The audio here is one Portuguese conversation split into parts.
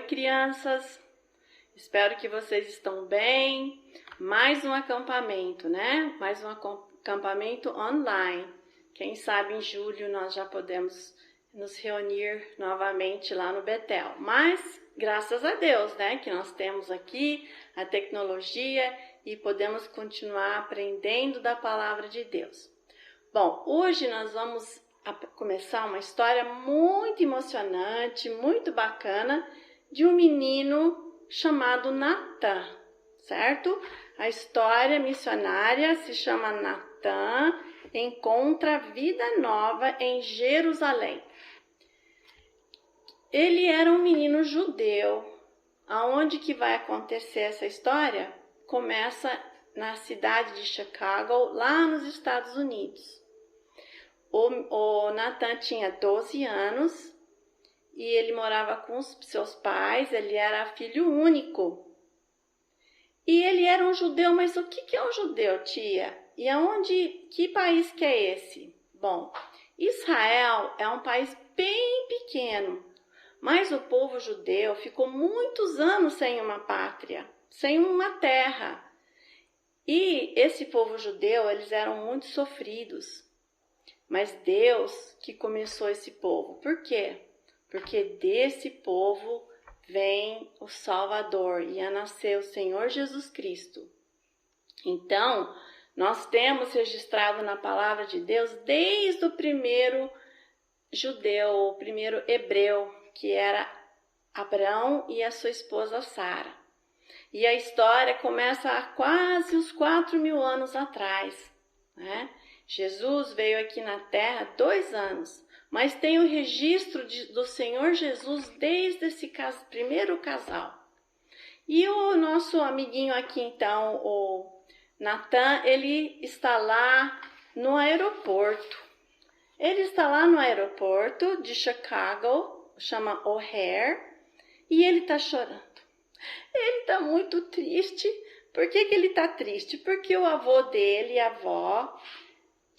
crianças. Espero que vocês estão bem. Mais um acampamento, né? Mais um acampamento online. Quem sabe em julho nós já podemos nos reunir novamente lá no Betel. Mas, graças a Deus, né? Que nós temos aqui a tecnologia e podemos continuar aprendendo da palavra de Deus. Bom, hoje nós vamos começar uma história muito emocionante, muito bacana, de um menino chamado Natan, certo? A história missionária se chama Natan encontra vida nova em Jerusalém. Ele era um menino judeu. Aonde que vai acontecer essa história? Começa na cidade de Chicago, lá nos Estados Unidos. O Natan tinha 12 anos e ele morava com os seus pais, ele era filho único. E ele era um judeu, mas o que é um judeu, tia? E que país que é esse? Bom, Israel é um país bem pequeno, mas o povo judeu ficou muitos anos sem uma pátria, sem uma terra. E esse povo judeu, eles eram muito sofridos. Mas Deus que começou esse povo. Por quê? Porque desse povo vem o Salvador, ia nascer o Senhor Jesus Cristo. Então, nós temos registrado na palavra de Deus desde o primeiro judeu, o primeiro hebreu, que era Abraão e a sua esposa Sara. E a história começa há quase uns 4.000 anos atrás, né? Jesus veio aqui na terra 2 anos, mas tem o registro do Senhor Jesus desde esse primeiro casal. E o nosso amiguinho aqui, então, o Natan, ele está lá no aeroporto. Ele está lá no aeroporto de Chicago, chama O'Hare, e ele está chorando. Ele está muito triste. Por que ele está triste? Porque o avô dele e a avó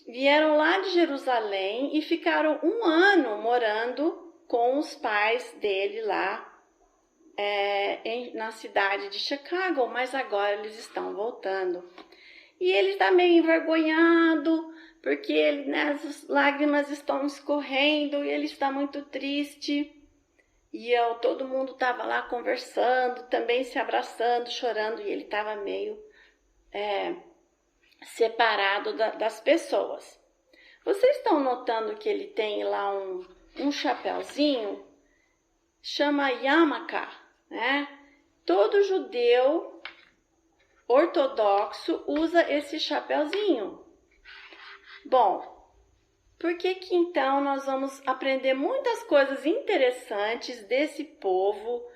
vieram lá de Jerusalém e ficaram 1 ano morando com os pais dele lá na cidade de Chicago, mas agora eles estão voltando. E ele está meio envergonhado, porque as lágrimas estão escorrendo e ele está muito triste. E todo mundo estava lá conversando, também se abraçando, chorando, e ele estava meio separado das pessoas. Vocês estão notando que ele tem lá um chapéuzinho, chama yarmulke, né? Todo judeu ortodoxo usa esse chapéuzinho. Bom, por que então nós vamos aprender muitas coisas interessantes desse povo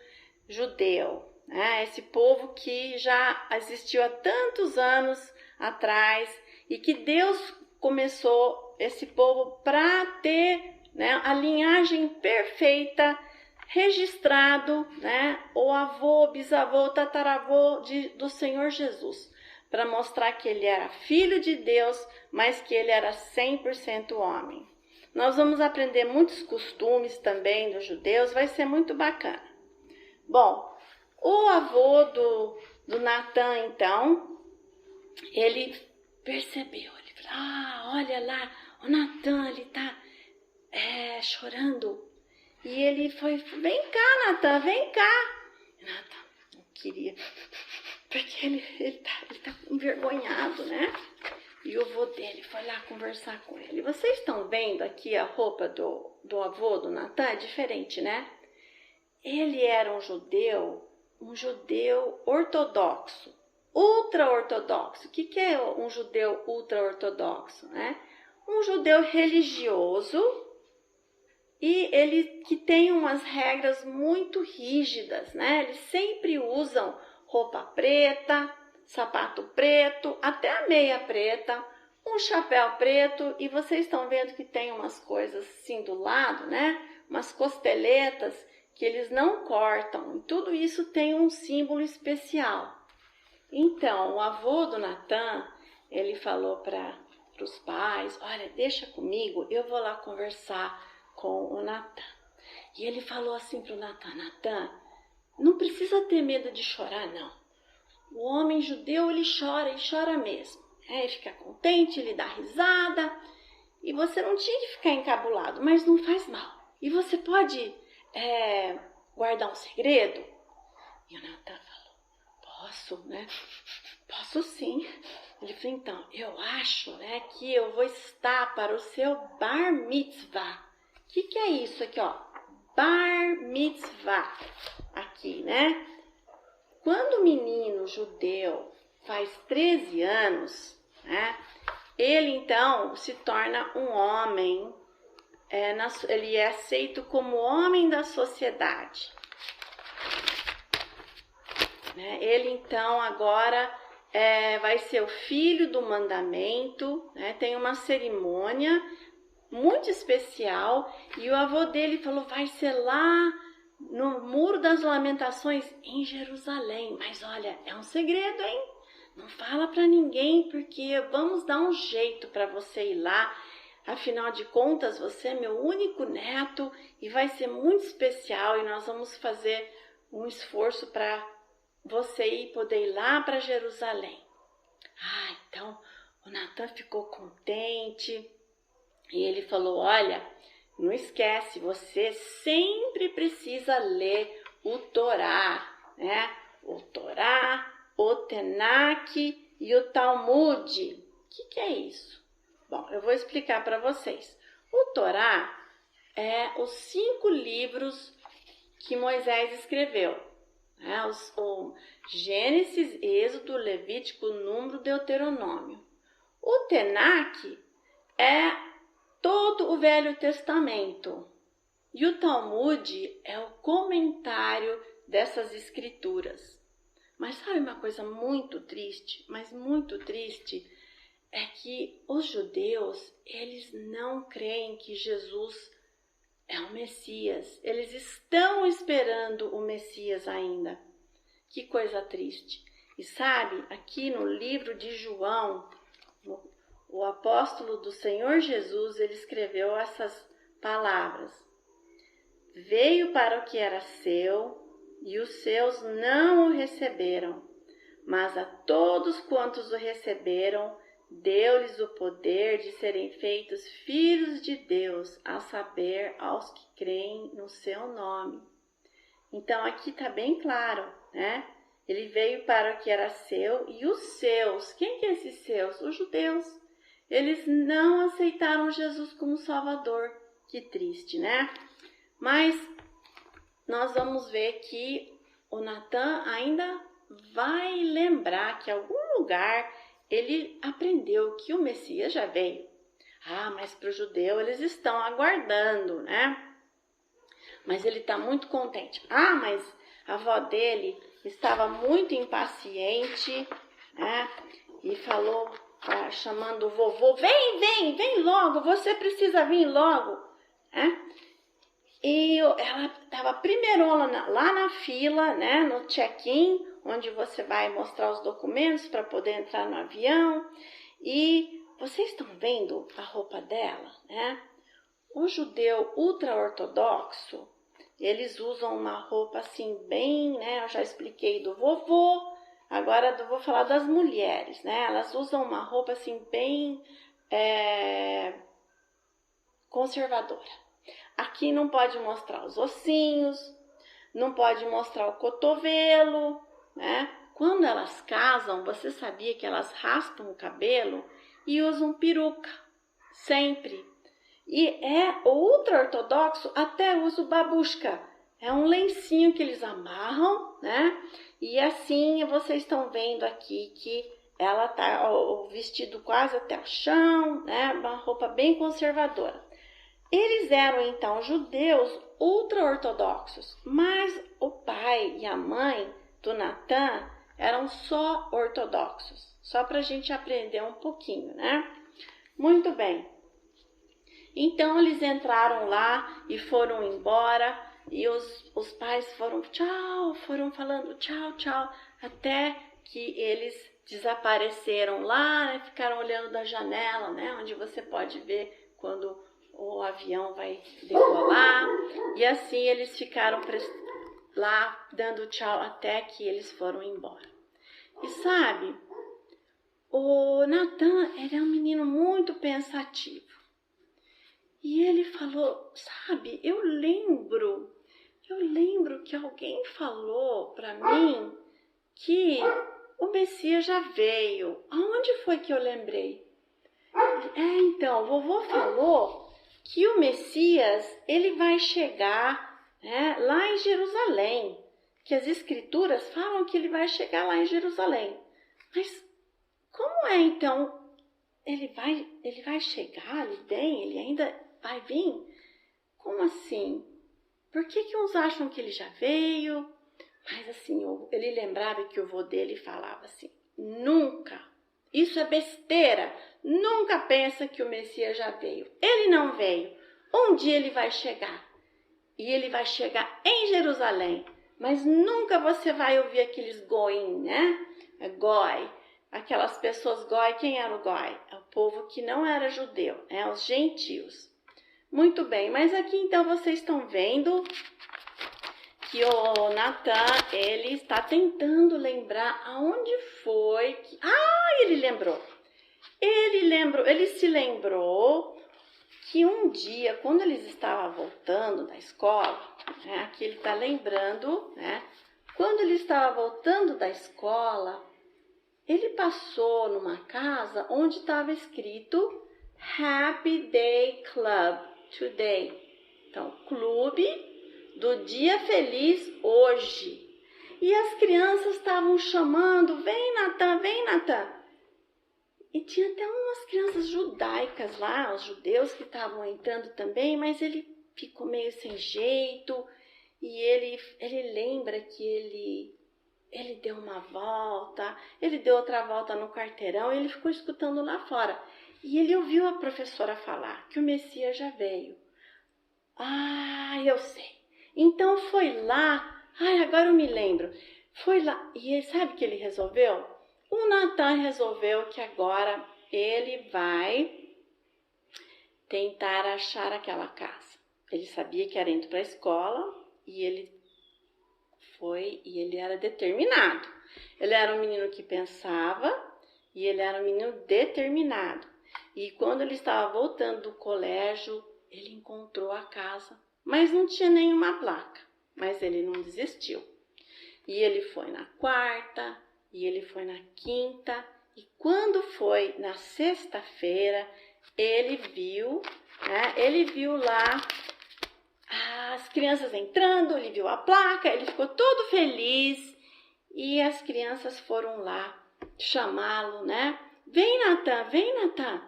judeu, né? Esse povo que já existiu há tantos anos atrás e que Deus começou esse povo para ter, né, a linhagem perfeita, registrado, né, o avô, bisavô, tataravô do Senhor Jesus, para mostrar que ele era filho de Deus, mas que ele era 100% homem. Nós vamos aprender muitos costumes também dos judeus, vai ser muito bacana. Bom, o avô do Natan, então, ele percebeu, ele falou, olha lá, o Natan, ele está chorando. E ele foi, vem cá, Natan, vem cá. E Natan não queria, porque ele tá envergonhado, né? E o avô dele foi lá conversar com ele. Vocês estão vendo aqui a roupa do avô do Natan? É diferente, né? Ele era um judeu ortodoxo, ultra-ortodoxo. O que é um judeu ultra-ortodoxo, né? Um judeu religioso e ele que tem umas regras muito rígidas, né? Eles sempre usam roupa preta, sapato preto, até a meia preta, um chapéu preto, e vocês estão vendo que tem umas coisas assim do lado, né? Umas costeletas que eles não cortam, e tudo isso tem um símbolo especial. Então, o avô do Natan, ele falou para os pais, olha, deixa comigo, eu vou lá conversar com o Natan. E ele falou assim para o Natan, não precisa ter medo de chorar, não. O homem judeu, ele chora e chora mesmo. Ele fica contente, ele dá risada. E você não tinha que ficar encabulado, mas não faz mal. E você pode guardar um segredo? E o Natan falou, posso, né? Posso sim. Ele falou, então, eu acho, né, que eu vou estar para o seu bar mitzvah. O que é isso aqui, ó? Bar mitzvah. Aqui, né? Quando o menino judeu faz 13 anos, né, ele então se torna um homem, ele é aceito como homem da sociedade. Ele então agora vai ser o filho do mandamento, né, tem uma cerimônia muito especial e o avô dele falou, vai ser lá no Muro das Lamentações em Jerusalém. Mas olha, é um segredo, hein? Não fala para ninguém, porque vamos dar um jeito para você ir lá. Afinal de contas, você é meu único neto e vai ser muito especial e nós vamos fazer um esforço para você poder ir lá para Jerusalém. Então o Natan ficou contente e ele falou, olha, não esquece, você sempre precisa ler o Torá, né? O Torá, o Tenak e o Talmud. O que é isso? Bom, eu vou explicar para vocês. O Torá é os 5 livros que Moisés escreveu. O Gênesis, Êxodo, Levítico, Número, Deuteronômio. O Tenak é todo o Velho Testamento. E o Talmud é o comentário dessas escrituras. Mas sabe uma coisa muito triste, mas muito triste, é que os judeus, eles não creem que Jesus é o Messias. Eles estão esperando o Messias ainda. Que coisa triste. E sabe, aqui no livro de João, o apóstolo do Senhor Jesus, ele escreveu essas palavras. Veio para o que era seu, e os seus não o receberam. Mas a todos quantos o receberam, deu-lhes o poder de serem feitos filhos de Deus, a saber, aos que creem no seu nome. Então aqui está bem claro, né? Ele veio para o que era seu, e os seus, quem que é esses seus? Os judeus. Eles não aceitaram Jesus como Salvador. Que triste, né? Mas nós vamos ver que o Natan ainda vai lembrar que em algum lugar ele aprendeu que o Messias já veio. Mas para o judeu eles estão aguardando, né? Mas ele está muito contente. Mas a avó dele estava muito impaciente, né? E falou, chamando o vovô, vem logo, você precisa vir logo, né? E ela estava primeirona lá na fila, né? No check-in, onde você vai mostrar os documentos para poder entrar no avião. E vocês estão vendo a roupa dela, né? O judeu ultra-ortodoxo, eles usam uma roupa assim bem, né? Eu já expliquei do vovô, agora eu vou falar das mulheres, né? Elas usam uma roupa assim bem conservadora. Aqui não pode mostrar os ossinhos, não pode mostrar o cotovelo, né? Quando elas casam, você sabia que elas raspam o cabelo e usam peruca, sempre. E o ultra-ortodoxo até usa o babushka, é um lencinho que eles amarram, né? E assim vocês estão vendo aqui que ela tá o vestido quase até o chão, né? Uma roupa bem conservadora. Eles eram então judeus ultra-ortodoxos, mas o pai e a mãe do Natan eram só ortodoxos, só para a gente aprender um pouquinho, né? Muito bem. Então eles entraram lá e foram embora e os pais foram falando tchau, até que eles desapareceram lá, né? Ficaram olhando da janela, né? Onde você pode ver quando o avião vai decolar. E assim eles ficaram lá dando tchau até que eles foram embora. E sabe, o Natan, ele é um menino muito pensativo. E ele falou, sabe, eu lembro que alguém falou para mim que o Messias já veio. Aonde foi que eu lembrei? Então, vovô falou que o Messias, ele vai chegar, né, lá em Jerusalém. Que as escrituras falam que ele vai chegar lá em Jerusalém. Mas como é então? Ele vai chegar, ele vem, ele ainda vai vir? Como assim? Por que uns acham que ele já veio? Mas assim, ele lembrava que o vô dele falava assim, nunca, isso é besteira, nunca pensa que o Messias já veio. Ele não veio, um dia ele vai chegar. E ele vai chegar em Jerusalém, mas nunca você vai ouvir aqueles goim, né? Goi, aquelas pessoas goi, quem era o goi? É o povo que não era judeu, né? Os gentios. Muito bem, mas aqui então vocês estão vendo que o Natan, ele está tentando lembrar aonde foi que... ele lembrou. Ele se lembrou que um dia, quando eles estavam voltando da escola, né, aqui ele está lembrando, né? Quando ele estava voltando da escola, ele passou numa casa onde estava escrito Happy Day Club Today. Então, clube do dia feliz hoje. E as crianças estavam chamando, vem Natan, vem Natan. E tinha até umas crianças judaicas lá, os judeus que estavam entrando também, mas ele ficou meio sem jeito. E ele lembra que ele deu uma volta, ele deu outra volta no quarteirão e ele ficou escutando lá fora. E ele ouviu a professora falar que o Messias já veio. Eu sei. Então foi lá, agora eu me lembro. Foi lá, e sabe o que ele resolveu? O Natan resolveu que agora ele vai tentar achar aquela casa. Ele sabia que era indo para a escola e ele foi, e ele era determinado. Ele era um menino que pensava e ele era um menino determinado. E quando ele estava voltando do colégio, ele encontrou a casa, mas não tinha nenhuma placa. Mas ele não desistiu. E ele foi na quarta, e ele foi na quinta, e quando foi na sexta-feira, ele viu lá as crianças entrando, ele viu a placa, ele ficou todo feliz, e as crianças foram lá chamá-lo, né? Vem, Natan, vem, Natan.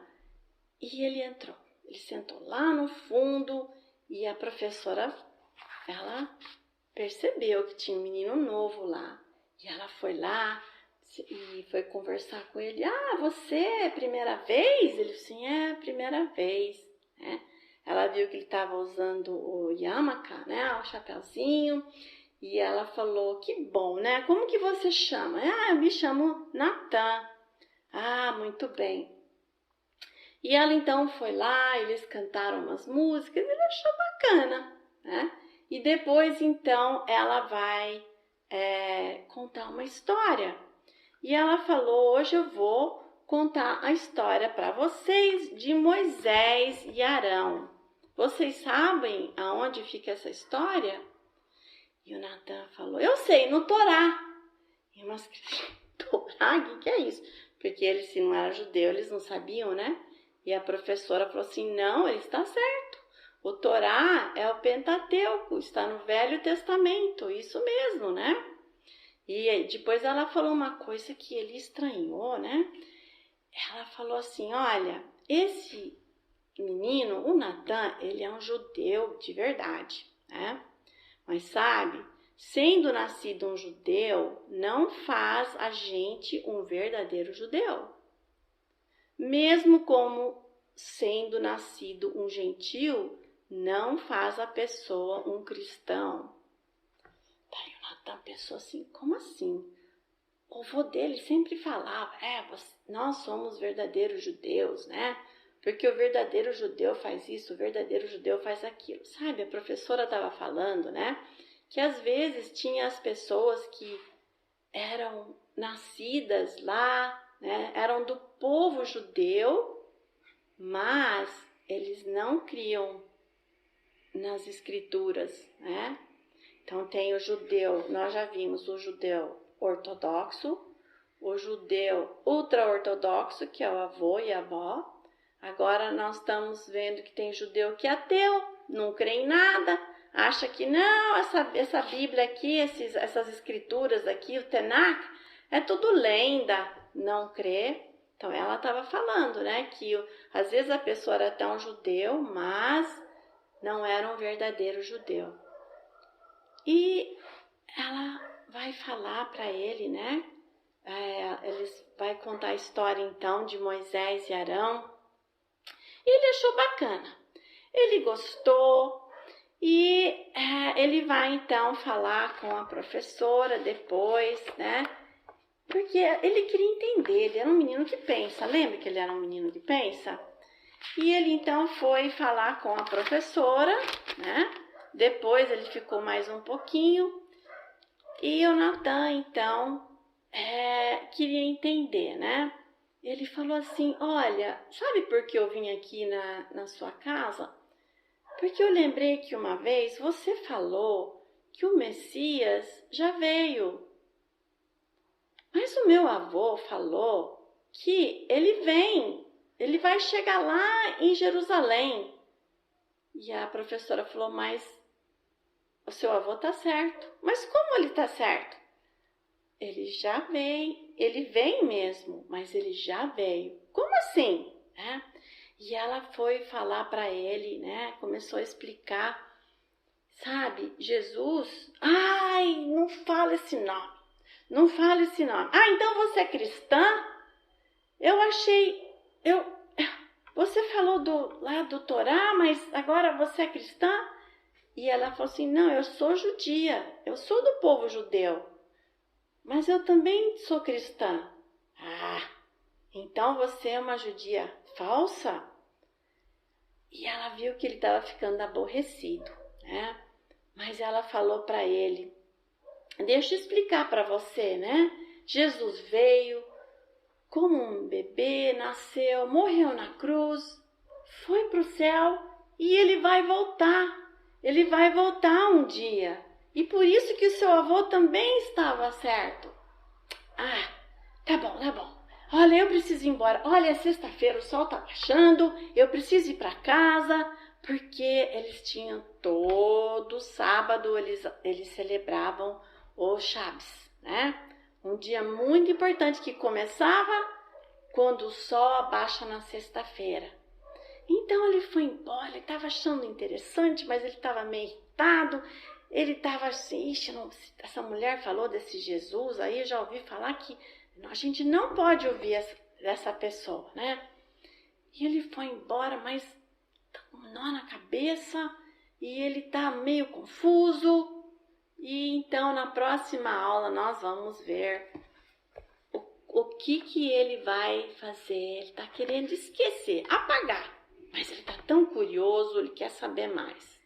E ele entrou, ele sentou lá no fundo, e a professora, ela percebeu que tinha um menino novo lá, e ela foi lá e foi conversar com ele. Você é a primeira vez? Ele disse, sim, é a primeira vez, né? Ela viu que ele estava usando o yarmulke, né, o chapéuzinho, e ela falou, que bom, né? Como que você chama? Eu me chamo Natan. Muito bem. E ela então foi lá, eles cantaram umas músicas, ele achou bacana, né? E depois então ela vai contar uma história. E ela falou, hoje eu vou contar a história para vocês de Moisés e Arão. Vocês sabem aonde fica essa história? E o Natan falou, eu sei, no Torá. E umas Torá, o que é isso? Porque eles, se não eram judeus, eles não sabiam, né? E a professora falou assim, não, ele está certo. O Torá é o Pentateuco, está no Velho Testamento, isso mesmo, né? E depois ela falou uma coisa que ele estranhou, né? Ela falou assim, olha, esse menino, o Natan, ele é um judeu de verdade, né? Mas sabe, sendo nascido um judeu, não faz a gente um verdadeiro judeu. Mesmo como sendo nascido um gentil, não faz a pessoa um cristão. Daí o Natan pensou assim, como assim? O vô dele sempre falava, nós somos verdadeiros judeus, né? Porque o verdadeiro judeu faz isso, o verdadeiro judeu faz aquilo. Sabe, a professora estava falando, né? que às vezes tinha as pessoas que eram nascidas lá, né, eram do povo judeu, mas eles não criam nas escrituras, né? Então tem o judeu, nós já vimos o judeu ortodoxo, o judeu ultra-ortodoxo, que é o avô e a avó. Agora nós estamos vendo que tem judeu que é ateu, não crê em nada, acha que não, essa Bíblia aqui, essas escrituras aqui, o Tanakh, é tudo lenda, não crê. Então ela estava falando, né, que às vezes a pessoa era até um judeu, mas não era um verdadeiro judeu. E ela vai falar para ele, né, vai contar a história então de Moisés e Arão. E ele achou bacana, ele gostou e ele vai então falar com a professora depois, né? Porque ele queria entender, ele era um menino que pensa, lembra que ele era um menino que pensa? E ele então foi falar com a professora, né? Depois ele ficou mais um pouquinho e o Natan então queria entender, né? Ele falou assim, olha, sabe por que eu vim aqui na sua casa? Porque eu lembrei que uma vez você falou que o Messias já veio. Mas o meu avô falou que ele vai chegar lá em Jerusalém. E a professora falou, mas o seu avô está certo. Mas como ele está certo? Ele já vem, ele vem mesmo, mas ele já veio. Como assim? E ela foi falar para ele, né? Começou a explicar, sabe? Jesus, ai, não fala esse nome, não fala esse nome. Ah, então você é cristã? Você falou lá do Torá, mas agora você é cristã? E ela falou assim, não, eu sou judia, eu sou do povo judeu. Mas eu também sou cristã. Ah, então você é uma judia falsa? E ela viu que ele estava ficando aborrecido, né? Mas ela falou para ele, deixa eu explicar para você, né? Jesus veio como um bebê, nasceu, morreu na cruz, foi para o céu e ele vai voltar. Ele vai voltar um dia. E por isso que o seu avô também estava certo. Ah, tá bom, tá bom. Olha, eu preciso ir embora. Olha, é sexta-feira, o sol tá baixando. Eu preciso ir para casa. Porque eles tinham todo sábado, eles celebravam o Shabbos, né? Um dia muito importante que começava quando o sol abaixa na sexta-feira. Então ele foi embora, ele estava achando interessante, mas ele estava meio irritado. Ele estava assim, essa mulher falou desse Jesus, aí eu já ouvi falar que a gente não pode ouvir essa pessoa, né? E ele foi embora, mas tá com um nó na cabeça e ele tá meio confuso. E então na próxima aula nós vamos ver o que ele vai fazer. Ele tá querendo esquecer, apagar, mas ele tá tão curioso, ele quer saber mais.